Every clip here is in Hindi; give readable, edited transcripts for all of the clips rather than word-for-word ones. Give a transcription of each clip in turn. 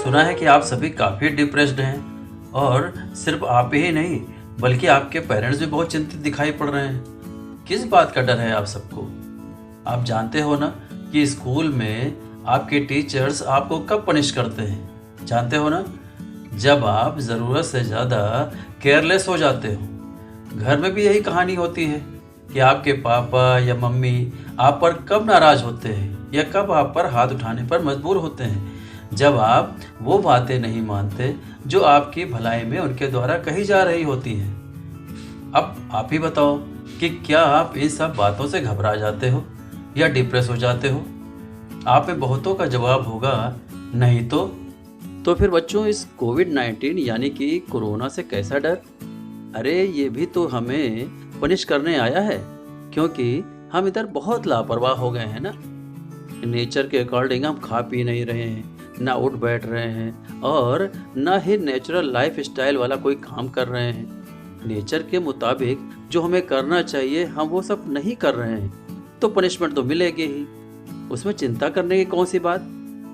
सुना है कि आप सभी काफ़ी डिप्रेस्ड हैं और सिर्फ आप ही नहीं बल्कि आपके पेरेंट्स भी बहुत चिंतित दिखाई पड़ रहे हैं। किस बात का डर है आप सबको? आप जानते हो ना कि स्कूल में आपके टीचर्स आपको कब पनिश करते हैं? जानते हो ना? जब आप ज़रूरत से ज़्यादा केयरलेस हो जाते हो। घर में भी यही कहानी होती है कि आपके पापा या मम्मी आप पर कब नाराज़ होते हैं या कब आप पर हाथ उठाने पर मजबूर होते हैं, जब आप वो बातें नहीं मानते जो आपकी भलाई में उनके द्वारा कही जा रही होती हैं। अब आप ही बताओ कि क्या आप इन सब बातों से घबरा जाते हो या डिप्रेस हो जाते हो? आप में बहुतों का जवाब होगा नहीं तो फिर बच्चों, इस कोविड-19 यानी कि कोरोना से कैसा डर? अरे ये भी तो हमें पनिश करने आया है, क्योंकि हम इधर बहुत लापरवाह हो गए हैं ना। नेचर के अकॉर्डिंग हम खा पी नहीं रहे हैं, ना उठ बैठ रहे हैं और ना ही नेचुरल लाइफ स्टाइल वाला कोई काम कर रहे हैं। नेचर के मुताबिक जो हमें करना चाहिए हम वो सब नहीं कर रहे हैं, तो पनिशमेंट तो मिलेगी ही। उसमें चिंता करने की कौन सी बात?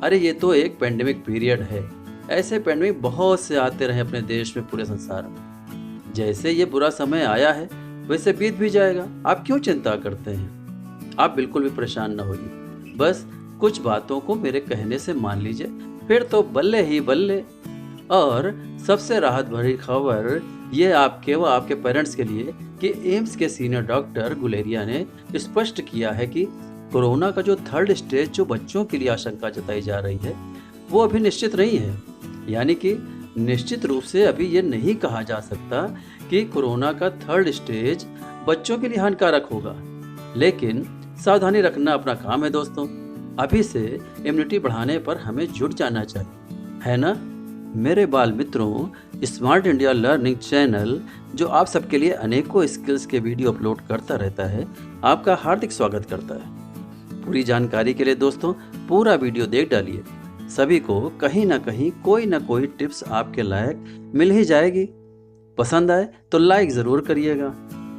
अरे ये तो एक पेंडेमिक पीरियड है। ऐसे पेंडेमिक बहुत से आते रहे अपने देश में, पूरे संसार में। जैसे ये बुरा समय आया है वैसे बीत भी जाएगा। आप क्यों चिंता करते हैं? आप बिल्कुल भी परेशान न होइए, बस कुछ बातों को मेरे कहने से मान लीजिए, फिर तो बल्ले ही बल्ले। और सबसे राहत भरी खबर ये आपके व आपके पेरेंट्स के लिए कि एम्स के सीनियर डॉक्टर गुलेरिया ने स्पष्ट किया है कि कोरोना का जो थर्ड स्टेज जो बच्चों के लिए आशंका जताई जा रही है वो अभी निश्चित नहीं है। यानी कि निश्चित रूप से अभी ये नहीं कहा जा सकता कि कोरोना का थर्ड स्टेज बच्चों के लिए हानिकारक होगा, लेकिन सावधानी रखना अपना काम है दोस्तों। अभी से इम्यूनिटी बढ़ाने पर हमें जुट जाना चाहिए, है ना? मेरे बाल मित्रों, स्मार्ट इंडिया लर्निंग चैनल जो आप सबके लिए अनेकों स्किल्स के वीडियो अपलोड करता रहता है, आपका हार्दिक स्वागत करता है। पूरी जानकारी के लिए दोस्तों पूरा वीडियो देख डालिए। सभी को कहीं ना कहीं कोई ना कोई टिप्स आपके लायक मिल ही जाएगी। पसंद आए तो लाइक ज़रूर करिएगा।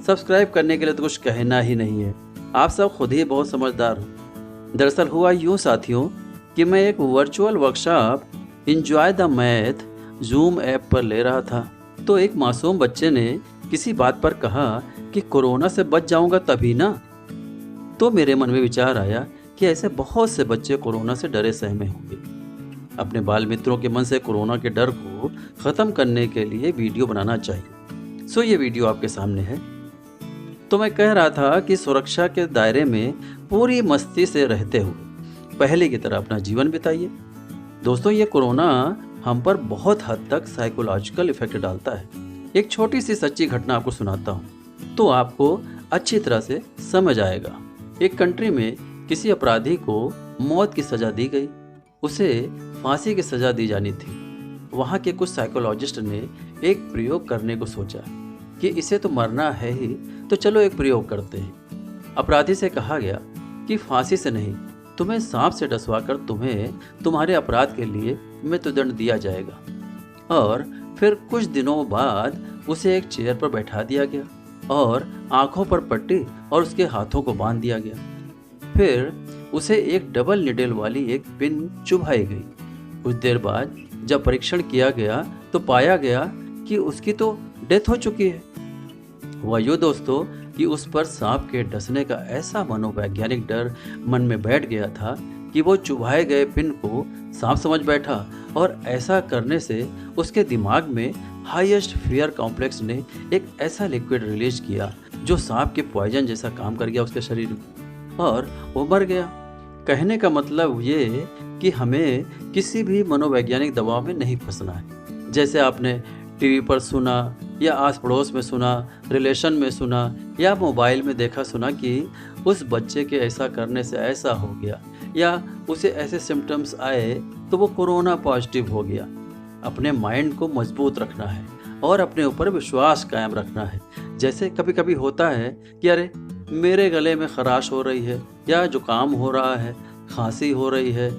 सब्सक्राइब करने के लिए तो कुछ कहना ही नहीं है, आप सब खुद ही बहुत समझदार हो। दरअसल हुआ यूँ साथियों कि मैं एक virtual workshop enjoy the math zoom app पर ले रहा था, तो एक मासूम बच्चे ने किसी बात पर कहा कि कोरोना से बच जाऊंगा तभी ना। तो मेरे मन में विचार आया कि ऐसे बहुत से बच्चे कोरोना से डरे सहमे होंगे। अपने बाल मित्रों के मन से कोरोना के डर को ख़त्म करने के लिए वीडियो बनाना चाहिए। सो ये वीडियो आपके सामने है। तो मैं कह रहा था कि सुरक्षा के दायरे में पूरी मस्ती से रहते हुए पहले की तरह अपना जीवन बिताइए। दोस्तों, ये कोरोना हम पर बहुत हद तक साइकोलॉजिकल इफेक्ट डालता है। एक छोटी सी सच्ची घटना आपको सुनाता हूँ तो आपको अच्छी तरह से समझ आएगा। एक कंट्री में किसी अपराधी को मौत की सज़ा दी गई। उसे फांसी की सज़ा दी जानी थी। वहाँ के कुछ साइकोलॉजिस्ट ने एक प्रयोग करने को सोचा कि इसे तो मरना है ही, तो चलो एक प्रयोग करते हैं। अपराधी से कहा गया कि फांसी से नहीं, तुम्हें सांप से डसवा कर तुम्हें तुम्हारे अपराध के लिए मृत्युदंड दिया जाएगा। और फिर कुछ दिनों बाद उसे एक चेयर पर बैठा दिया गया और आंखों पर पट्टी और उसके हाथों को बांध दिया गया। फिर उसे एक डबल निडल वाली एक पिन चुभाई गई। कुछ देर बाद जब परीक्षण किया गया तो पाया गया कि उसकी तो डेथ हो चुकी है। हुआ यूँ दोस्तों कि उस पर सांप के डसने का ऐसा मनोवैज्ञानिक डर मन में बैठ गया था कि वो चुभाए गए पिन को सांप समझ बैठा, और ऐसा करने से उसके दिमाग में हाईएस्ट फियर कॉम्प्लेक्स ने एक ऐसा लिक्विड रिलीज किया जो सांप के पॉइजन जैसा काम कर गया उसके शरीर में और वो मर गया। कहने का मतलब ये कि हमें किसी भी मनोवैज्ञानिक दबाव में नहीं फंसना है। जैसे आपने टीवी पर सुना या आस पड़ोस में सुना, रिलेशन में सुना या मोबाइल में देखा सुना कि उस बच्चे के ऐसा करने से ऐसा हो गया या उसे ऐसे सिम्टम्स आए तो वो कोरोना पॉजिटिव हो गया। अपने माइंड को मजबूत रखना है और अपने ऊपर विश्वास कायम रखना है। जैसे कभी कभी होता है कि अरे मेरे गले में खराश हो रही है या जुकाम हो रहा है, खांसी हो रही है,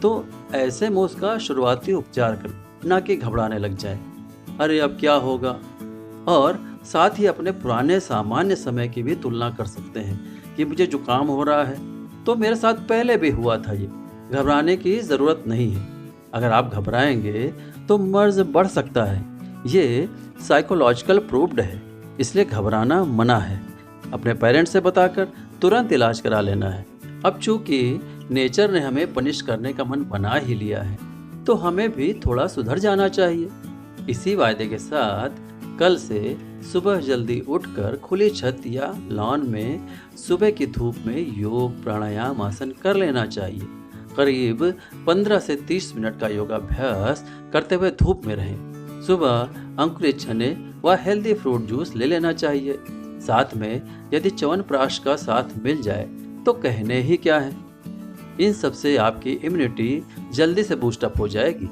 तो ऐसे में उसका शुरुआती उपचार करें, ना कि घबराने लग जाए अरे अब क्या होगा। और साथ ही अपने पुराने सामान्य समय की भी तुलना कर सकते हैं कि मुझे जुकाम हो रहा है तो मेरे साथ पहले भी हुआ था, ये घबराने की ज़रूरत नहीं है। अगर आप घबराएंगे तो मर्ज बढ़ सकता है। ये साइकोलॉजिकल प्रूव्ड है, इसलिए घबराना मना है। अपने पेरेंट्स से बताकर तुरंत इलाज करा लेना है। अब चूंकि नेचर ने हमें पनिश करने का मन बना ही लिया है, तो हमें भी थोड़ा सुधर जाना चाहिए। इसी वायदे के साथ कल से सुबह जल्दी उठकर खुली छत या लॉन में सुबह की धूप में योग प्राणायाम आसन कर लेना चाहिए। करीब 15 से 30 मिनट का योगाभ्यास करते हुए धूप में रहें। सुबह अंकुरित चने व हेल्दी फ्रूट जूस ले लेना चाहिए। साथ में यदि च्यवनप्राश का साथ मिल जाए तो कहने ही क्या है। इन सब से आपकी इम्यूनिटी जल्दी से बूस्टअप हो जाएगी।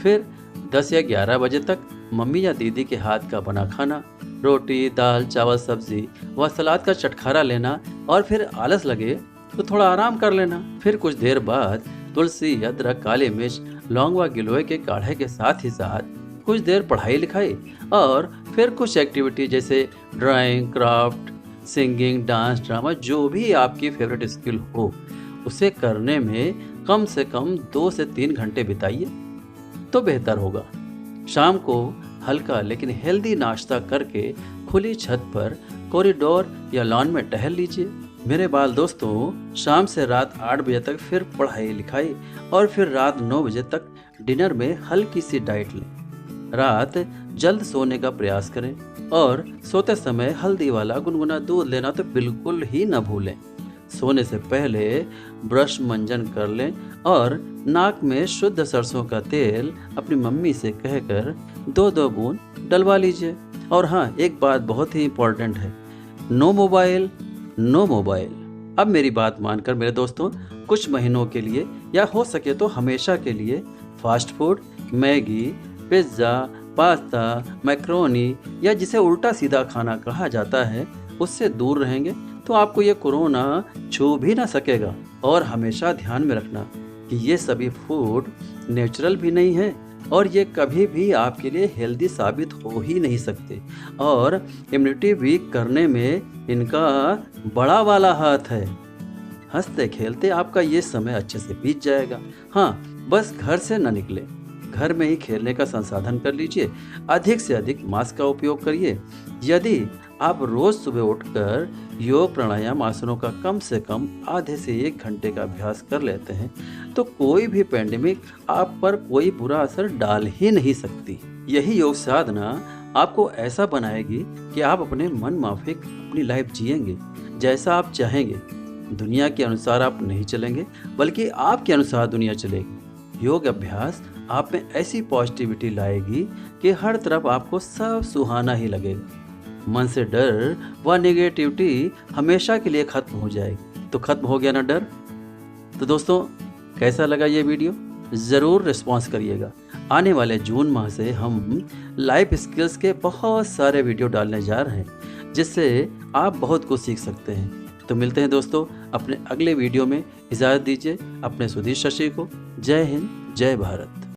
फिर 10 या 11 बजे तक मम्मी या दीदी के हाथ का बना खाना, रोटी दाल चावल सब्जी व सलाद का चटखारा लेना और फिर आलस लगे तो थोड़ा आराम कर लेना। फिर कुछ देर बाद तुलसी अदरक काली मिर्च लौंग व गिलोय के काढ़े के साथ ही साथ कुछ देर पढ़ाई लिखाई और फिर कुछ एक्टिविटी जैसे drawing craft singing dance drama जो भी आपकी फेवरेट स्किल हो उसे करने में कम से कम 2 से 3 घंटे बिताइए तो बेहतर होगा। शाम को हल्का लेकिन हेल्दी नाश्ता करके खुली छत पर कॉरिडोर या लॉन में टहल लीजिए। मेरे बाल दोस्तों, शाम से रात 8 बजे तक फिर पढ़ाई लिखाई और फिर रात 9 बजे तक डिनर में हल्की सी डाइट लें। रात जल्द सोने का प्रयास करें और सोते समय हल्दी वाला गुनगुना दूध लेना तो बिल्कुल ही न भूलें। सोने से पहले ब्रश मंजन कर लें और नाक में शुद्ध सरसों का तेल अपनी मम्मी से कहकर 2-2 बूंद डलवा लीजिए। और हाँ, एक बात बहुत ही इम्पोर्टेंट है, नो मोबाइल नो मोबाइल। अब मेरी बात मानकर मेरे दोस्तों, कुछ महीनों के लिए या हो सके तो हमेशा के लिए fast food, Maggi, pizza, pasta, macaroni या जिसे उल्टा सीधा खाना कहा जाता है उससे दूर रहेंगे तो आपको ये कोरोना छू भी ना सकेगा। और हमेशा ध्यान में रखना कि ये सभी फूड नेचुरल भी नहीं है और ये कभी भी आपके लिए हेल्दी साबित हो ही नहीं सकते और इम्यूनिटी वीक करने में इनका बड़ा वाला हाथ है। हंसते खेलते आपका ये समय अच्छे से बीत जाएगा। हाँ, बस घर से न निकले, घर में ही खेलने का संसाधन कर लीजिए। अधिक से अधिक मास्क का उपयोग करिए। यदि आप रोज सुबह उठकर योग प्राणायाम आसनों का कम से कम आधे से 1 घंटे का अभ्यास कर लेते हैं तो कोई भी पैंडेमिक आप पर कोई बुरा असर डाल ही नहीं सकती। यही योग साधना आपको ऐसा बनाएगी कि आप अपने मन माफिक अपनी लाइफ जिएंगे जैसा आप चाहेंगे। दुनिया के अनुसार आप नहीं चलेंगे बल्कि आपके अनुसार दुनिया चलेगी। योग अभ्यास आप में ऐसी पॉजिटिविटी लाएगी कि हर तरफ आपको सब सुहाना ही लगेगा। मन से डर व नेगेटिविटी हमेशा के लिए खत्म हो जाएगी। तो खत्म हो गया ना डर। तो दोस्तों, कैसा लगा ये वीडियो? ज़रूर रिस्पॉन्स करिएगा। आने वाले जून माह से हम लाइफ स्किल्स के बहुत सारे वीडियो डालने जा रहे हैं जिससे आप बहुत कुछ सीख सकते हैं। तो मिलते हैं दोस्तों अपने अगले वीडियो में। इजाज़त दीजिए अपने सुधीर शशि को। जय हिंद, जय भारत।